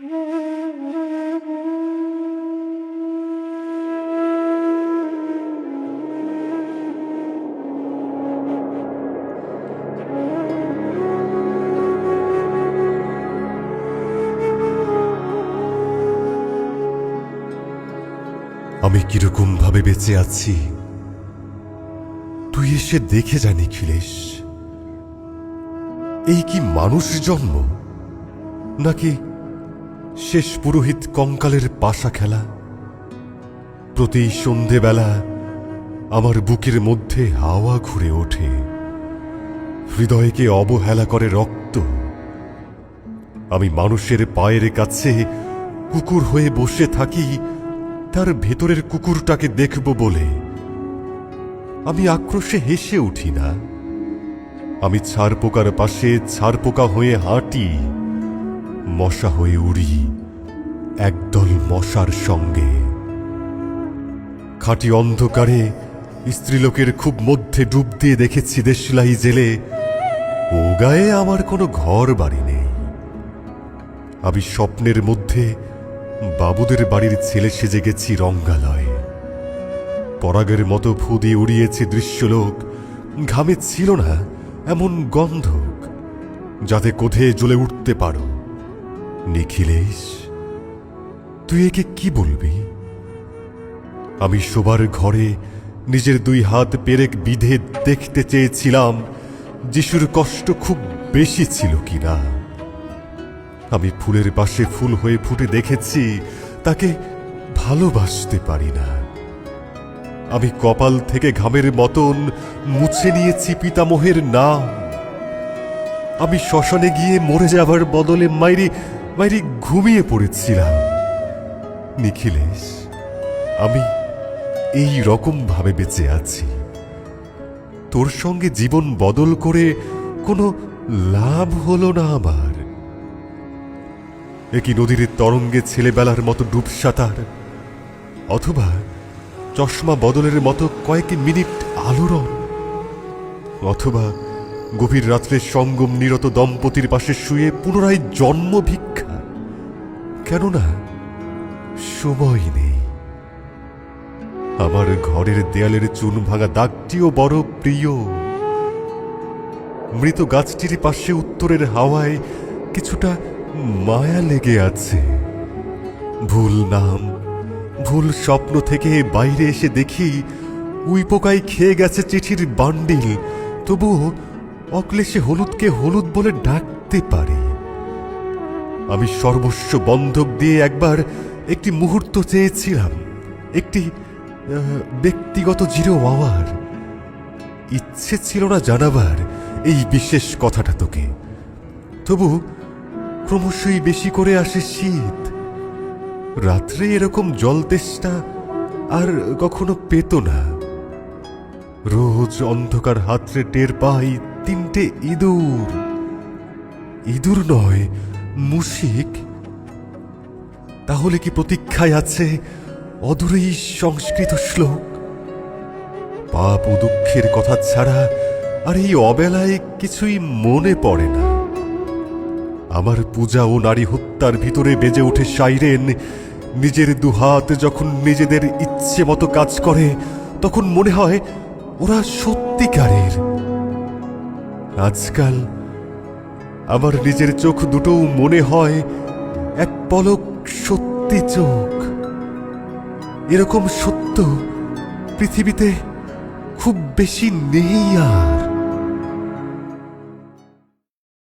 আমি কিরকম ভাবে বেঁচে আছি তুই এসে দেখে যা নিখিলেশ। এই কি মানুষ জন্ম, নাকি শেষ পুরোহিত কঙ্কালের পাশা খেলা? প্রতি সন্ধেবেলা আমার বুকের মধ্যে হাওয়া ঘুরে ওঠে, হৃদয়কে অবহেলা করে রক্ত। আমি মানুষের পায়ের কাছে কুকুর হয়ে বসে থাকি তার ভেতরের কুকুরটাকে দেখব বলে। আমি আক্রোশে হেসে উঠি না, আমি ছারপোকার পাশে ছারপোকা হয়ে হাঁটি, মশা হয়ে উড়ি একদল মশার সঙ্গে। খাঁটি অন্ধকারে স্ত্রীলোকের খুব মধ্যে ডুব দিয়ে দেখেছি দেশলাই জেলে, ও গায়ে আমার কোনো ঘর বাড়ি নেই। আমি স্বপ্নের মধ্যে বাবুদের বাড়ির ছেলে সেজে গেছি রঙ্গালয়ে। পরাগের মতো ফু দিয়ে উড়িয়েছে দৃশ্যলোক, ঘামে ছিল না এমন গন্ধক যাতে কোধে জ্বলে উঠতে পারো। নিখিলেশ, তুই একে কি বলবি? আমি শোবার ঘরে নিজের দুই হাত পেরেক বিধে দেখতে চেয়েছিলাম যিশুর কষ্ট খুব বেশি ছিল কিনা। আমি ফুলের পাশে ফুল হয়ে ফুটে দেখেছি তাকে ভালোবাসতে পারি না। আমি কপাল থেকে ঘামের মতন মুছে নিয়েছি পিতামহের নাম। আমি শ্মশানে গিয়ে মরে যাবার বদলে মাইরি মাইরি ঘুমিয়ে পড়েছিলাম। নিখিলেশ, আমি এই রকম ভাবে বেঁচে আছি। তোর সঙ্গে জীবন বদল করে কোনো লাভ হলো না আমার। একই নদীর তরঙ্গে ছেলেবেলার মতো ডুব সাঁতার, অথবা চশমা বদলের মতো কয়েক মিনিট আলোড়ন, অথবা গভীর রাত্রে সঙ্গম নিরত দম্পতির পাশে শুয়ে পুনরায় জন্ম ভিক্ষা। কেননা সময় নেই। আমার ঘরের দেয়ালের চুন ভাঙা দাগটিও বড় প্রিয়। মৃত গাছটির পাশে উত্তরের হাওয়ায় কিছুটা মায়া লেগে আছে। ভুল নাম, ভুল স্বপ্ন থেকে বাইরে এসে দেখি উইপোকায় খেয়ে গেছে চিঠির বান্ডিল, তবুও অক্লেশে হলুদকে হলুদ বলে ডাকতে পারি। আমি সর্বস্ব বন্ধক দিয়ে একবার একটি মুহূর্ত চেয়েছিলাম, একটি ব্যক্তিগত জিরো আওয়ার। ইচ্ছে ছিল না জানাবার এই বিশেষ কথাটা তোকে, তবু ক্রমশই বেশি করে আসে শীত। রাত্রে এরকম জল তেষ্টা আর কখনো পেত না। রোজ অন্ধকার হাতড়ে টের পাই তিনটে ইঁদুর। ইঁদুর নয়, মুশিক। তাহলে কি প্রতীক্ষায় আছে অদূরেই সংস্কৃত শ্লোক? পাপ ও দুঃখের কথা ছাড়া আর এই অবেলায় কিছুই মনে পড়ে না। আমার পূজা ও নারী হত্যার ভিতরে বেজে ওঠে সাইরেন। নিজের দুহাত যখন নিজেদের ইচ্ছে মতো কাজ করে, তখন মনে হয় ওরা সত্যিকারের। আজকাল আমার নিজের চোখ দুটোও মনে হয় এক পলক সত্যি চোখ। এরকম সত্য পৃথিবীতে খুব বেশি নেই আর।